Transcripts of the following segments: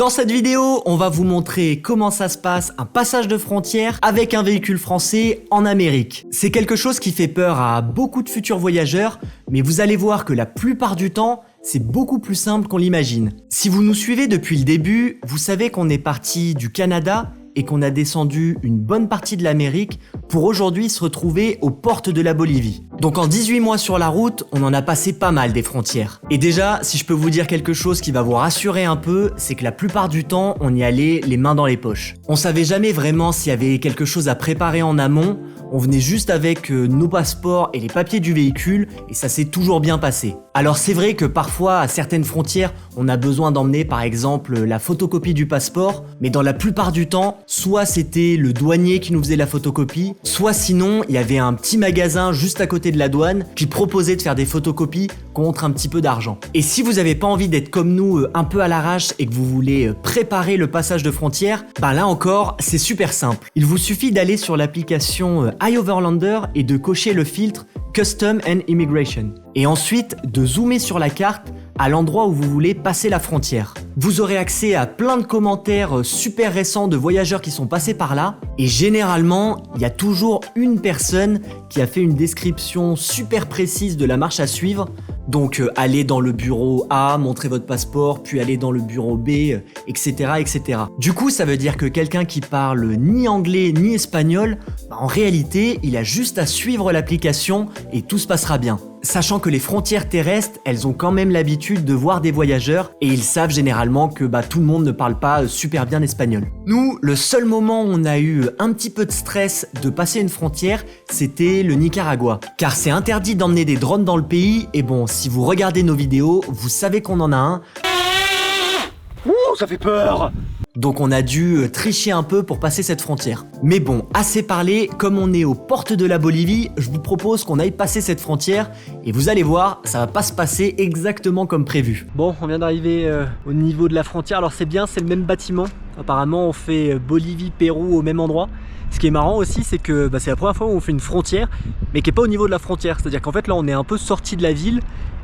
Dans cette vidéo, on va vous montrer comment ça se passe un passage de frontière avec un véhicule français en Amérique. C'est quelque chose qui fait peur à beaucoup de futurs voyageurs, mais vous allez voir que la plupart du temps, c'est beaucoup plus simple qu'on l'imagine. Si vous nous suivez depuis le début, vous savez qu'on est parti du Canada et qu'on a descendu une bonne partie de l'Amérique pour aujourd'hui se retrouver aux portes de la Bolivie. Donc en 18 mois sur la route, on en a passé pas mal des frontières. Et déjà, si je peux vous dire quelque chose qui va vous rassurer un peu, c'est que la plupart du temps, on y allait les mains dans les poches. On savait jamais vraiment s'il y avait quelque chose à préparer en amont, on venait juste avec nos passeports et les papiers du véhicule et ça s'est toujours bien passé. Alors c'est vrai que parfois, à certaines frontières, on a besoin d'emmener par exemple la photocopie du passeport, mais dans la plupart du temps, soit c'était le douanier qui nous faisait la photocopie, soit sinon il y avait un petit magasin juste à côté de la douane qui proposait de faire des photocopies contre un petit peu d'argent. Et si vous n'avez pas envie d'être comme nous un peu à l'arrache et que vous voulez préparer le passage de frontière, ben là encore c'est super simple. Il vous suffit d'aller sur l'application iOverlander et de cocher le filtre Custom and Immigration. Et ensuite de zoomer sur la carte à l'endroit où vous voulez passer la frontière. Vous aurez accès à plein de commentaires super récents de voyageurs qui sont passés par là et généralement, il y a toujours une personne qui a fait une description super précise de la marche à suivre. Donc allez dans le bureau A, montrez votre passeport, puis allez dans le bureau B, etc., etc. Du coup, ça veut dire que quelqu'un qui parle ni anglais ni espagnol, en réalité, il a juste à suivre l'application et tout se passera bien. Sachant que les frontières terrestres, elles ont quand même l'habitude de voir des voyageurs et ils savent généralement que tout le monde ne parle pas super bien espagnol. Nous, le seul moment où on a eu un petit peu de stress de passer une frontière, c'était le Nicaragua. Car c'est interdit d'emmener des drones dans le pays et bon, si vous regardez nos vidéos, vous savez qu'on en a un. Ouh, ça fait peur! Donc on a dû tricher un peu pour passer cette frontière. Mais bon, assez parlé, comme on est aux portes de la Bolivie, je vous propose qu'on aille passer cette frontière et vous allez voir, ça va pas se passer exactement comme prévu. Bon, on vient d'arriver au niveau de la frontière, alors c'est bien, c'est le même bâtiment. Apparemment on fait Bolivie-Pérou au même endroit. Ce qui est marrant aussi, c'est que c'est la première fois où on fait une frontière, mais qui est pas au niveau de la frontière. C'est-à-dire qu'en fait là on est un peu sorti de la ville.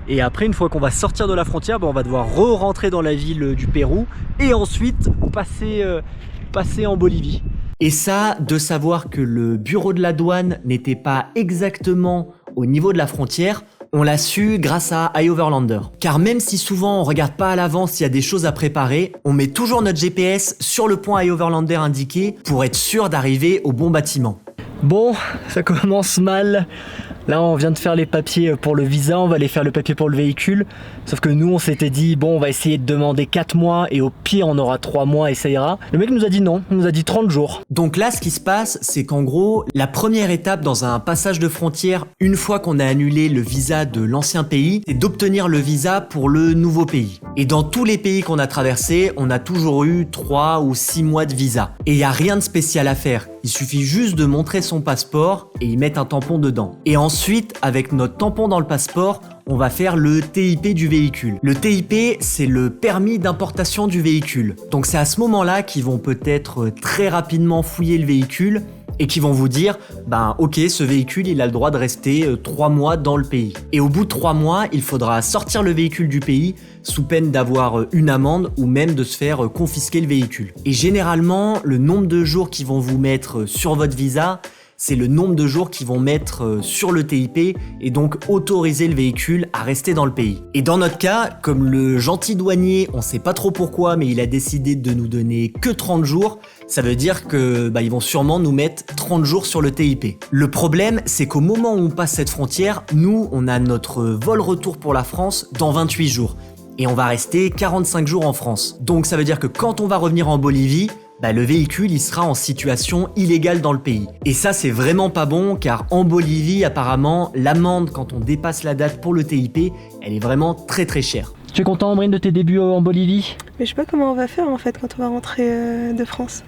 Et après, une fois qu'on va sortir de la frontière, on va devoir re-rentrer dans la ville du Pérou et ensuite passer en Bolivie. Et ça, de savoir que le bureau de la douane n'était pas exactement au niveau de la frontière, on l'a su grâce à iOverlander. Car même si souvent on regarde pas à l'avance s'il y a des choses à préparer, on met toujours notre GPS sur le point iOverlander indiqué pour être sûr d'arriver au bon bâtiment. Bon, ça commence mal. Là, on vient de faire les papiers pour le visa, on va aller faire le papier pour le véhicule. Sauf que nous, on s'était dit, bon, on va essayer de demander 4 mois et au pire, on aura 3 mois et ça ira. Le mec nous a dit non, il nous a dit 30 jours. Donc là, ce qui se passe, c'est qu'en gros, la première étape dans un passage de frontière, une fois qu'on a annulé le visa de l'ancien pays, c'est d'obtenir le visa pour le nouveau pays. Et dans tous les pays qu'on a traversés, on a toujours eu 3 ou 6 mois de visa. Et il n'y a rien de spécial à faire. Il suffit juste de montrer son passeport et y mettre un tampon dedans. Et ensuite, avec notre tampon dans le passeport, on va faire le TIP du véhicule. Le TIP, c'est le permis d'importation du véhicule. Donc c'est à ce moment-là qu'ils vont peut-être très rapidement fouiller le véhicule et qui vont vous dire, ok, ce véhicule, il a le droit de rester 3 mois dans le pays. Et au bout de 3 mois, il faudra sortir le véhicule du pays sous peine d'avoir une amende ou même de se faire confisquer le véhicule. Et généralement, le nombre de jours qu'ils vont vous mettre sur votre visa, c'est le nombre de jours qu'ils vont mettre sur le TIP et donc autoriser le véhicule à rester dans le pays. Et dans notre cas, comme le gentil douanier, on sait pas trop pourquoi, mais il a décidé de nous donner que 30 jours, ça veut dire que ils vont sûrement nous mettre 30 jours sur le TIP. Le problème, c'est qu'au moment où on passe cette frontière, nous, on a notre vol retour pour la France dans 28 jours. Et on va rester 45 jours en France. Donc ça veut dire que quand on va revenir en Bolivie, le véhicule il sera en situation illégale dans le pays. Et ça c'est vraiment pas bon car en Bolivie apparemment l'amende quand on dépasse la date pour le TIP elle est vraiment très très chère. Tu es content Ambrine de tes débuts en Bolivie? Mais je sais pas comment on va faire en fait quand on va rentrer de France.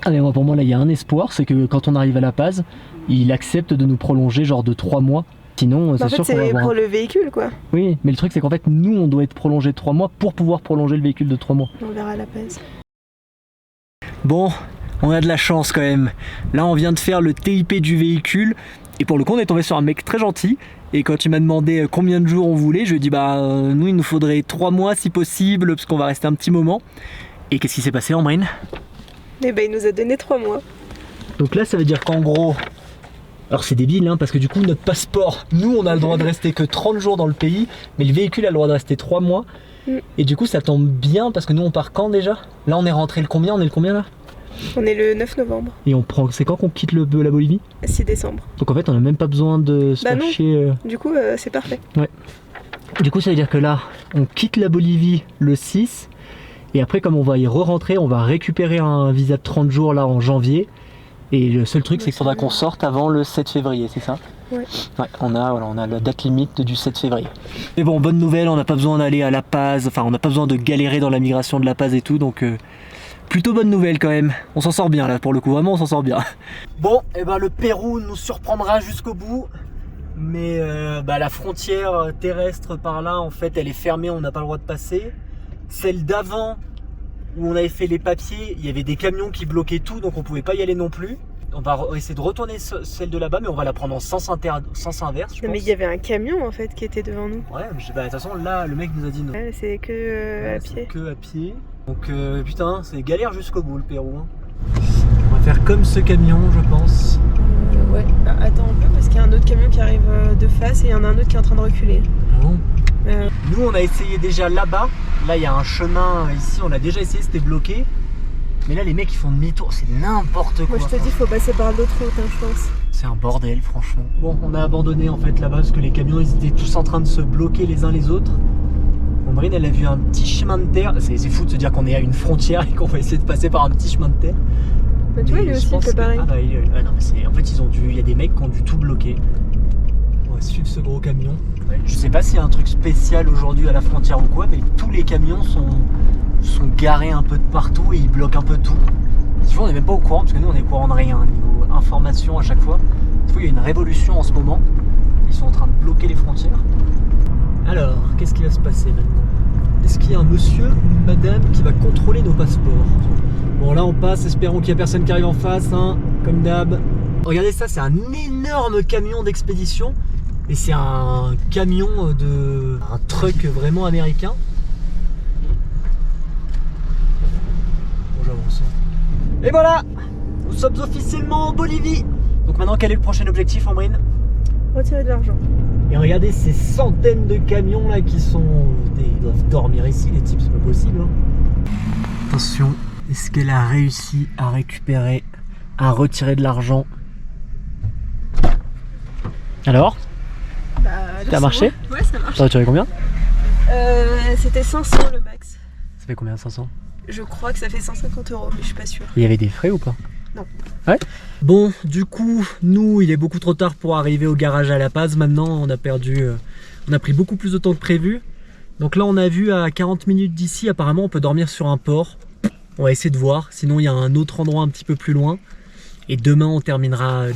Ah mais moi, pour moi là il y a un espoir, c'est que quand on arrive à La Paz, il accepte de nous prolonger genre de 3 mois. Sinon, c'est sûr qu'on va avoir... pour le véhicule quoi. Oui, mais le truc c'est qu'en fait nous on doit être prolongé de 3 mois pour pouvoir prolonger le véhicule de 3 mois. On verra à La Paz. Bon, on a de la chance quand même. Là on vient de faire le TIP du véhicule et pour le coup on est tombé sur un mec très gentil et quand il m'a demandé combien de jours on voulait, je lui ai dit nous il nous faudrait 3 mois si possible parce qu'on va rester un petit moment. Et qu'est-ce qui s'est passé, Ambrine? Eh ben, il nous a donné 3 mois. Donc là, ça veut dire qu'en gros... Alors c'est débile, hein, parce que du coup, notre passeport, nous, on a le droit de rester que 30 jours dans le pays, mais le véhicule a le droit de rester 3 mois. Et du coup, ça tombe bien, parce que nous, on part quand déjà? Là, on est rentré le combien? On est le combien là? On est le 9 novembre. Et on prend... C'est quand qu'on quitte la Bolivie? 6 décembre. Donc en fait, on n'a même pas besoin de se lâcher... Du coup, c'est parfait. Ouais. Du coup, ça veut dire que là, on quitte la Bolivie le 6, et après, comme on va y re-rentrer, on va récupérer un visa de 30 jours là en janvier. Et le seul truc, c'est qu'il faudra qu'on sorte avant le 7 février, c'est ça? Ouais. Ouais, on a la date limite du 7 février. Mais bon, bonne nouvelle, on n'a pas besoin d'aller à La Paz, enfin, on n'a pas besoin de galérer dans la migration de La Paz et tout, donc plutôt bonne nouvelle quand même. On s'en sort bien là, pour le coup, vraiment, on s'en sort bien. Bon, et ben le Pérou nous surprendra jusqu'au bout, mais la frontière terrestre par là, en fait, elle est fermée, on n'a pas le droit de passer. Celle d'avant, où on avait fait les papiers, il y avait des camions qui bloquaient tout, donc on pouvait pas y aller non plus. On va essayer de retourner celle de là-bas, mais on va la prendre en sens inverse, je pense. Mais il y avait un camion en fait qui était devant nous. Ouais, mais de toute façon, là, le mec nous a dit non. Ouais, c'est que à pied. C'est que à pied. Donc putain, c'est galère jusqu'au bout le Pérou. Hein. On va faire comme ce camion, je pense. Ouais. Attends un peu parce qu'il y a un autre camion qui arrive de face et il y en a un autre qui est en train de reculer. Bon. Nous, on a essayé déjà là-bas. Là, il y a un chemin ici. On a déjà essayé, c'était bloqué. Mais là, les mecs, ils font demi-tour. C'est n'importe quoi. Moi, je te dis, il faut passer par l'autre route, hein, je pense. C'est un bordel, franchement. Bon, on a abandonné en fait là-bas parce que les camions, ils étaient tous en train de se bloquer les uns les autres. Ambrine, elle a vu un petit chemin de terre. C'est fou de se dire qu'on est à une frontière et qu'on va essayer de passer par un petit chemin de terre. Bah, tu vois, lui aussi, il fait pareil. Non, mais en fait, il y a des mecs qui ont dû tout bloquer. On va suivre ce gros camion. Ouais, je sais pas s'il y a un truc spécial aujourd'hui à la frontière ou quoi, mais tous les camions sont garés un peu de partout et ils bloquent un peu tout. Souvent, on n'est même pas au courant parce que nous, on est au courant de rien niveau information à chaque fois. Il y a une révolution en ce moment. Ils sont en train de bloquer les frontières. Alors, qu'est-ce qui va se passer maintenant? Est-ce qu'il y a un monsieur ou une madame qui va contrôler nos passeports? Bon, là, on passe. Espérons qu'il n'y a personne qui arrive en face, hein, comme d'hab. Regardez ça, c'est un énorme camion d'expédition. Et c'est un camion un truck vraiment américain. Bon, j'avance. Et voilà, nous sommes officiellement en Bolivie. Donc maintenant, quel est le prochain objectif, Ambrine? Retirer de l'argent. Et regardez ces centaines de camions là qui sont... Ils doivent dormir ici, les types, c'est pas possible. Hein. Attention, est-ce qu'elle a réussi à récupérer, à retirer de l'argent? Alors? Ça a marché? Ouais, ça marche. T'as retiré combien? C'était 500 le max. Ça fait combien, 500? Je crois que ça fait 150 €, mais je suis pas sûre. Il y avait des frais ou pas? Non. Ouais. Bon, du coup, nous, il est beaucoup trop tard pour arriver au garage à La Paz. Maintenant, on a pris beaucoup plus de temps que prévu. Donc là, on a vu à 40 minutes d'ici, apparemment, on peut dormir sur un port. On va essayer de voir. Sinon, il y a un autre endroit un petit peu plus loin. Et demain, on terminera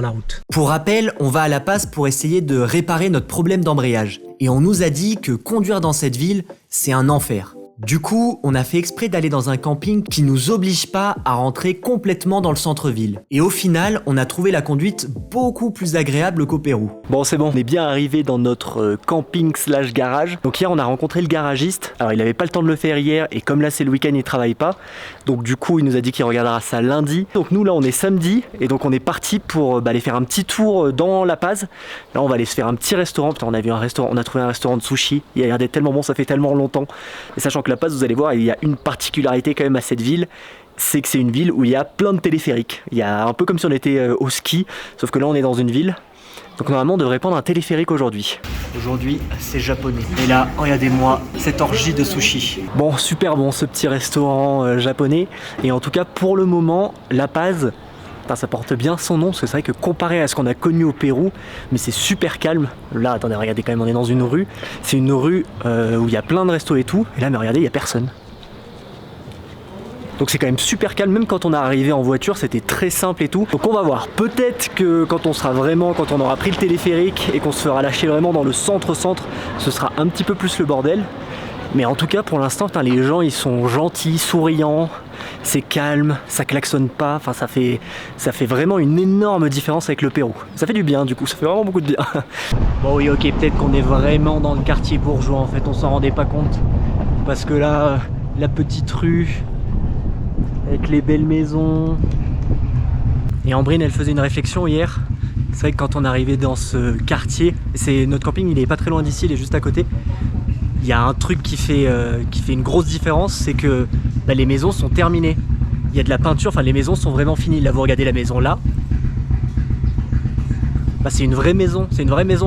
la route. Pour rappel, on va à La Paz pour essayer de réparer notre problème d'embrayage. Et on nous a dit que conduire dans cette ville, c'est un enfer. Du coup, on a fait exprès d'aller dans un camping qui nous oblige pas à rentrer complètement dans le centre-ville. Et au final, on a trouvé la conduite beaucoup plus agréable qu'au Pérou. Bon, c'est bon, on est bien arrivé dans notre camping / garage. Donc hier, on a rencontré le garagiste. Alors, il avait pas le temps de le faire hier et comme là, c'est le week-end, il travaille pas. Donc du coup, il nous a dit qu'il regardera ça lundi. Donc nous, là, on est samedi et donc on est parti pour aller faire un petit tour dans La Paz. Là, on va aller se faire un petit restaurant. Putain, on a trouvé un restaurant de sushi. Il a l'air d'être tellement bon, ça fait tellement longtemps. Et sachant que La Paz, vous allez voir, il y a une particularité quand même à cette ville, c'est que c'est une ville où il y a plein de téléphériques. Il y a un peu comme si on était au ski, sauf que là on est dans une ville. Donc normalement on devrait prendre un téléphérique aujourd'hui. Aujourd'hui c'est japonais. Et là, regardez-moi cette orgie de sushi. Bon, super bon ce petit restaurant japonais. Et en tout cas pour le moment, La Paz, ça porte bien son nom, parce que c'est vrai que comparé à ce qu'on a connu au Pérou, mais c'est super calme. Là, attendez, regardez quand même, on est dans une rue. C'est une rue où il y a plein de restos et tout. Et là, mais regardez, il n'y a personne. Donc c'est quand même super calme, même quand on est arrivé en voiture, c'était très simple et tout. Donc on va voir, peut-être que quand on aura pris le téléphérique et qu'on se fera lâcher vraiment dans le centre, ce sera un petit peu plus le bordel. Mais en tout cas, pour l'instant, les gens, ils sont gentils, souriants, c'est calme, ça klaxonne pas, enfin ça fait vraiment une énorme différence avec le Pérou. Ça fait du bien du coup, ça fait vraiment beaucoup de bien. Bon oui, ok, peut-être qu'on est vraiment dans le quartier bourgeois en fait, on s'en rendait pas compte. Parce que là, la petite rue avec les belles maisons. Et Ambrine, elle faisait une réflexion hier. C'est vrai que quand on arrivait dans ce quartier, notre camping, il est pas très loin d'ici, il est juste à côté. Il y a un truc qui fait une grosse différence, c'est que les maisons sont terminées. Il y a de la peinture, enfin les maisons sont vraiment finies. Là, vous regardez la maison là. C'est une vraie maison,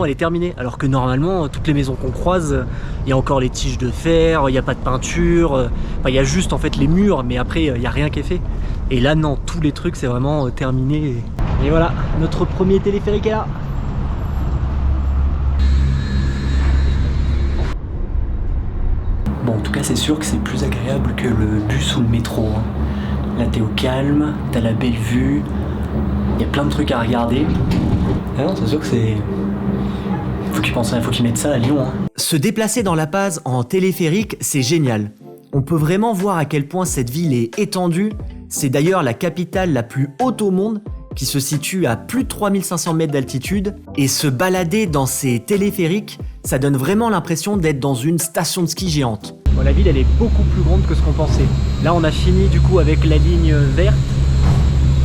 elle est terminée. Alors que normalement, toutes les maisons qu'on croise, il y a encore les tiges de fer, il n'y a pas de peinture. Il y a juste en fait les murs, mais après, il n'y a rien qui est fait. Et là, non, tous les trucs, c'est vraiment terminé. Et voilà, notre premier téléphérique est là. Bon, en tout cas, c'est sûr que c'est plus agréable que le bus ou le métro. Là, t'es au calme, t'as la belle vue, il y a plein de trucs à regarder. Ah non, c'est sûr que c'est... Faut qu'ils mettent ça à Lyon. Se déplacer dans La Paz en téléphérique, c'est génial. On peut vraiment voir à quel point cette ville est étendue. C'est d'ailleurs la capitale la plus haute au monde, qui se situe à plus de 3500 mètres d'altitude. Et se balader dans ces téléphériques, ça donne vraiment l'impression d'être dans une station de ski géante. Bon, la ville, elle est beaucoup plus grande que ce qu'on pensait. Là, on a fini du coup avec la ligne verte.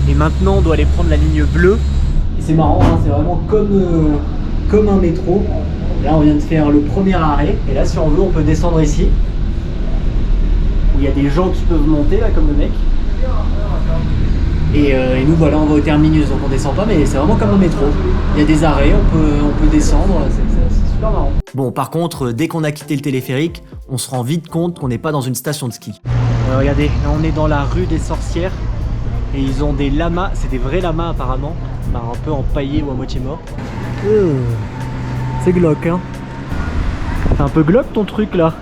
Et maintenant, on doit aller prendre la ligne bleue. Et c'est marrant, hein, c'est vraiment comme un métro. Là, on vient de faire le premier arrêt. Et là, si on veut, on peut descendre ici. Où il y a des gens qui peuvent monter, là, comme le mec. Et nous, voilà, on va au terminus. Donc on descend pas, mais c'est vraiment comme un métro. Il y a des arrêts, on peut descendre. C'est super marrant. Bon, par contre, dès qu'on a quitté le téléphérique, on se rend vite compte qu'on n'est pas dans une station de ski. Ouais, regardez, là, on est dans la rue des sorcières. Et ils ont des lamas, c'est des vrais lamas apparemment, un peu empaillés ou à moitié morts. C'est glauque, hein. C'est un peu glauque ton truc là.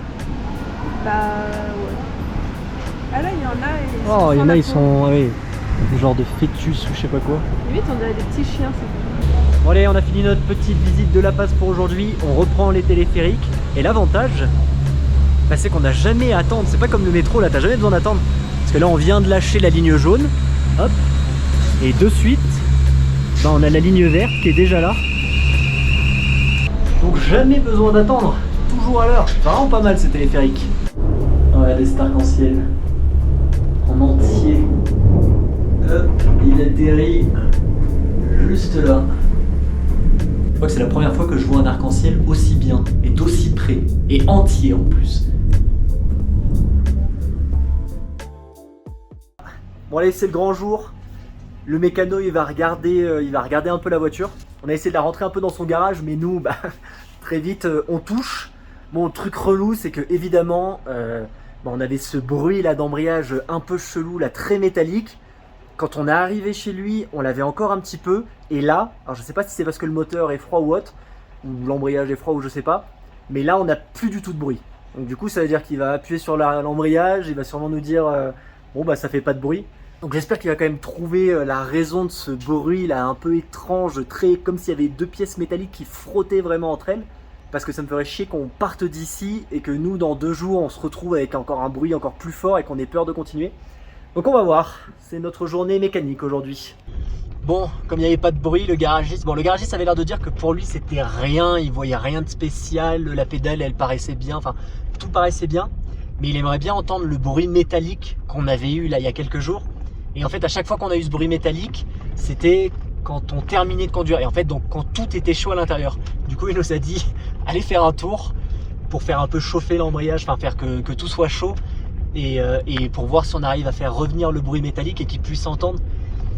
Bah ouais. Ah là, il y en a. Oh, il y en a, ils sont genre de fœtus ou je sais pas quoi. Limite, on a des petits chiens, c'est Bon allez, on a fini notre petite visite de La Paz pour aujourd'hui. On reprend les téléphériques. Et l'avantage, c'est qu'on n'a jamais à attendre. C'est pas comme le métro là, t'as jamais besoin d'attendre. Parce que là, on vient de lâcher la ligne jaune. Hop. Et de suite, on a la ligne verte qui est déjà là. Donc jamais besoin d'attendre. Toujours à l'heure. C'est vraiment pas mal ces téléphériques. Regardez cet arc-en-ciel. En entier. Hop, il atterrit juste là. Je crois que c'est la première fois que je vois un arc-en-ciel aussi bien et d'aussi près. Et entier en plus. Bon allez, c'est le grand jour. Le mécano il va regarder un peu la voiture. On a essayé de la rentrer un peu dans son garage, mais nous, très vite, on touche. Bon, le truc relou, c'est que évidemment, on avait ce bruit là d'embrayage un peu chelou, là, très métallique. Quand on est arrivé chez lui, on l'avait encore un petit peu. Et là, alors je sais pas si c'est parce que le moteur est froid ou autre, ou l'embrayage est froid ou je sais pas, mais là on n'a plus du tout de bruit. Donc du coup, ça veut dire qu'il va appuyer sur l'embrayage, il va sûrement nous dire ça fait pas de bruit. Donc j'espère qu'il va quand même trouver la raison de ce bruit là un peu étrange, très comme s'il y avait deux pièces métalliques qui frottaient vraiment entre elles. Parce que ça me ferait chier qu'on parte d'ici et que nous dans 2 jours on se retrouve avec encore un bruit encore plus fort et qu'on ait peur de continuer. Donc on va voir, c'est notre journée mécanique aujourd'hui. Bon, comme il n'y avait pas de bruit, le garagiste avait l'air de dire que pour lui c'était rien, il voyait rien de spécial, la pédale elle paraissait bien, enfin tout paraissait bien. Mais il aimerait bien entendre le bruit métallique qu'on avait eu là il y a quelques jours. Et en fait à chaque fois qu'on a eu ce bruit métallique, c'était quand on terminait de conduire. Et en fait donc quand tout était chaud à l'intérieur. Du coup il nous a dit allez faire un tour pour faire un peu chauffer l'embrayage, enfin faire que tout soit chaud. Et pour voir si on arrive à faire revenir le bruit métallique et qu'il puisse entendre.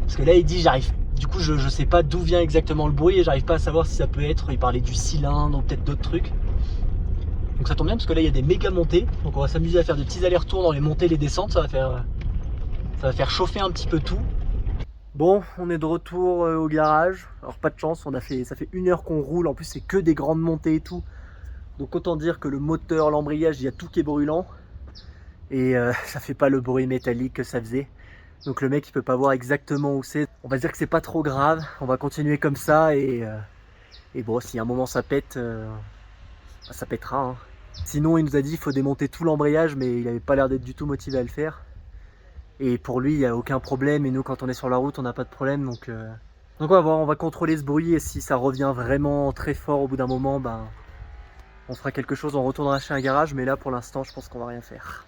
Parce que là il dit j'arrive. Du coup je sais pas d'où vient exactement le bruit et j'arrive pas à savoir si ça peut être, il parlait du cylindre ou peut-être d'autres trucs. Donc ça tombe bien parce que là il y a des méga montées. Donc on va s'amuser à faire des petits allers-retours dans les montées et les descentes, ça va faire chauffer un petit peu tout. Bon, on est de retour au garage. Alors pas de chance, ça fait 1 heure qu'on roule, en plus c'est que des grandes montées et tout. Donc autant dire que le moteur, l'embrayage, il y a tout qui est brûlant. Et ça fait pas le bruit métallique que ça faisait. Donc le mec il peut pas voir exactement où c'est. On va dire que c'est pas trop grave, on va continuer comme ça et bon, si à un moment ça pète, ça pètera. Hein. Sinon il nous a dit qu'il faut démonter tout l'embrayage, mais il avait pas l'air d'être du tout motivé à le faire. Et pour lui il n'y a aucun problème et nous quand on est sur la route on n'a pas de problème. Donc on va voir, on va contrôler ce bruit et si ça revient vraiment très fort au bout d'un moment, on fera quelque chose, on retournera chez un garage, mais là pour l'instant je pense qu'on va rien faire.